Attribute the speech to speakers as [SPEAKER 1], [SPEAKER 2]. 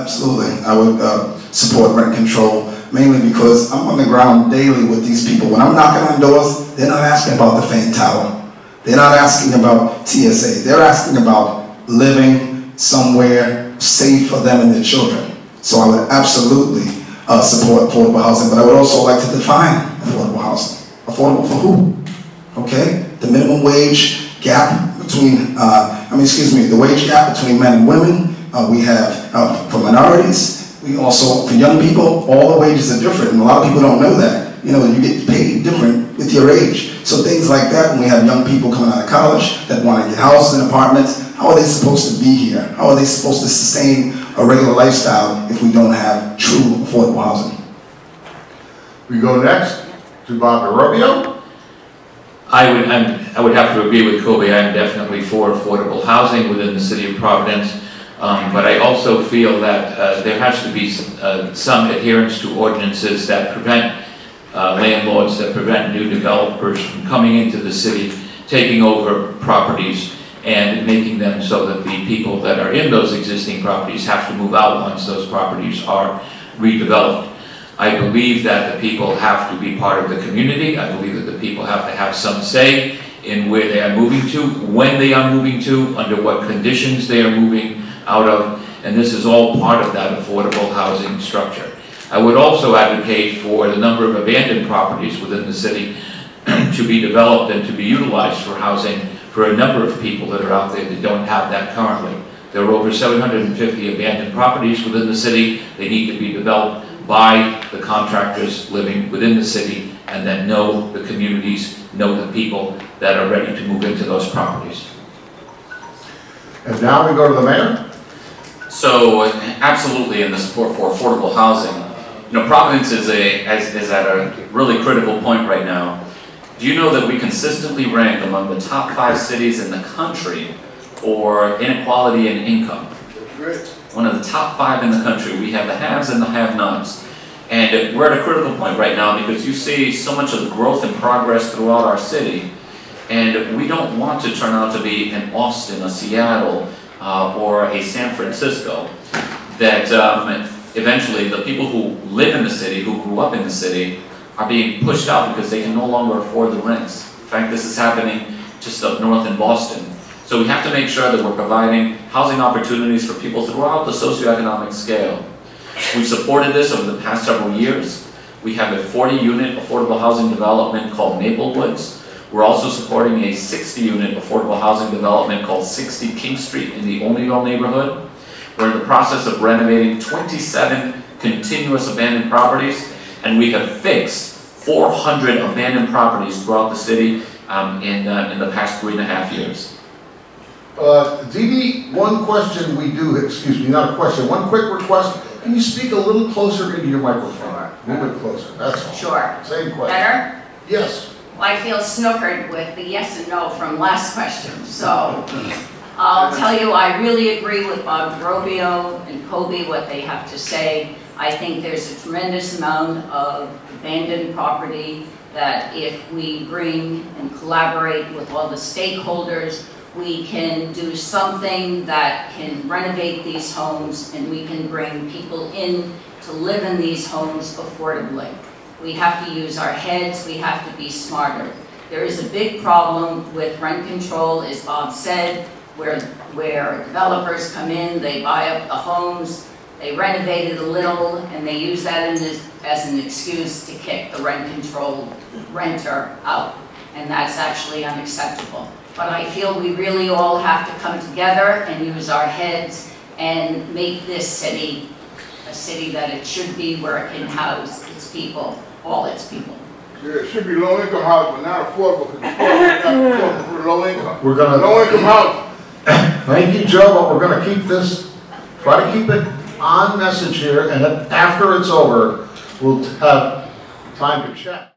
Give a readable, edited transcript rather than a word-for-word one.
[SPEAKER 1] Absolutely. I would support rent control, mainly because I'm on the ground daily with these people. When I'm knocking on doors, they're not asking about the Fane Tower. They're not asking about TSA. They're asking about living somewhere safe for them and their children. So I would absolutely support affordable housing, but I would also like to define affordable housing. Affordable for who? Okay? The minimum wage gap between, the wage gap between men and women. We have, for minorities, we also, for young people, all the wages are different, and a lot of people don't know that. You know, you get paid different with your age. So things like that, when we have young people coming out of college that want to get houses and apartments, how are they supposed to be here? How are they supposed to sustain a regular lifestyle if we don't have true affordable housing?
[SPEAKER 2] We go next to Chewbacca Romeo.
[SPEAKER 3] I would have to agree with Colby. I'm definitely for affordable housing within the city of Providence. But I also feel that there has to be some adherence to ordinances that prevent landlords, that prevent new developers from coming into the city, taking over properties, and making them so that the people that are in those existing properties have to move out once those properties are redeveloped. I believe that the people have to be part of the community. I believe that the people have to have some say in where they are moving to, when they are moving to, under what conditions they are moving out of, and this is all part of that affordable housing structure. I would also advocate for the number of abandoned properties within the city to be developed and to be utilized for housing for a number of people that are out there that don't have that currently. There are over 750 abandoned properties within the city. They need to be developed by the contractors living within the city and that know the communities, know the people that are ready to move into those properties.
[SPEAKER 2] And now we go to the mayor.
[SPEAKER 4] So absolutely in the support for affordable housing. You know, Providence is at a really critical point right now. Do you know that we consistently rank among the top 5 cities in the country for inequality in income? One of the top 5 in the country. We have the haves and the have-nots. And we're at a critical point right now because you see so much of the growth and progress throughout our city. And we don't want to turn out to be an Austin, a Seattle, or a San Francisco, that eventually the people who live in the city, who grew up in the city, are being pushed out because they can no longer afford the rents. In fact, this is happening just up north in Boston. So we have to make sure that we're providing housing opportunities for people throughout the socio-economic scale. We've supported this over the past several years. We have a 40-unit affordable housing development called Maplewoods. We're also supporting a 60-unit affordable housing development called 60 King Street in the Olneyville neighborhood. We're in the process of renovating 27 continuous abandoned properties, and we have fixed 400 abandoned properties throughout the city in the past 3.5 years.
[SPEAKER 2] DB, one question we do, excuse me, not a question, one quick request. Can you speak a little closer into your microphone? A little bit closer, that's all.
[SPEAKER 5] Sure.
[SPEAKER 2] Same question.
[SPEAKER 5] Better?
[SPEAKER 2] Yes.
[SPEAKER 5] Well, I feel snookered with the yes and no from last question, so I'll tell you I really agree with Bob Romeo and Colby, what they have to say. I think there's a tremendous amount of abandoned property that if we bring and collaborate with all the stakeholders, we can do something that can renovate these homes and we can bring people in to live in these homes affordably. We have to use our heads, we have to be smarter. There is a big problem with rent control, as Bob said, where developers come in, they buy up the homes, they renovate it a little, and they use that as an excuse to kick the rent control renter out. And that's actually unacceptable. But I feel we really all have to come together and use our heads and make this city a city that it should be, where it can house its people. All its people.
[SPEAKER 6] Yeah, it should be low-income housing, but not affordable, because affordable for low-income.
[SPEAKER 2] We're gonna
[SPEAKER 6] Low-income housing.
[SPEAKER 2] Thank you, Joe, but we're gonna keep this, try to keep it on message here, and then after it's over, we'll have time to chat.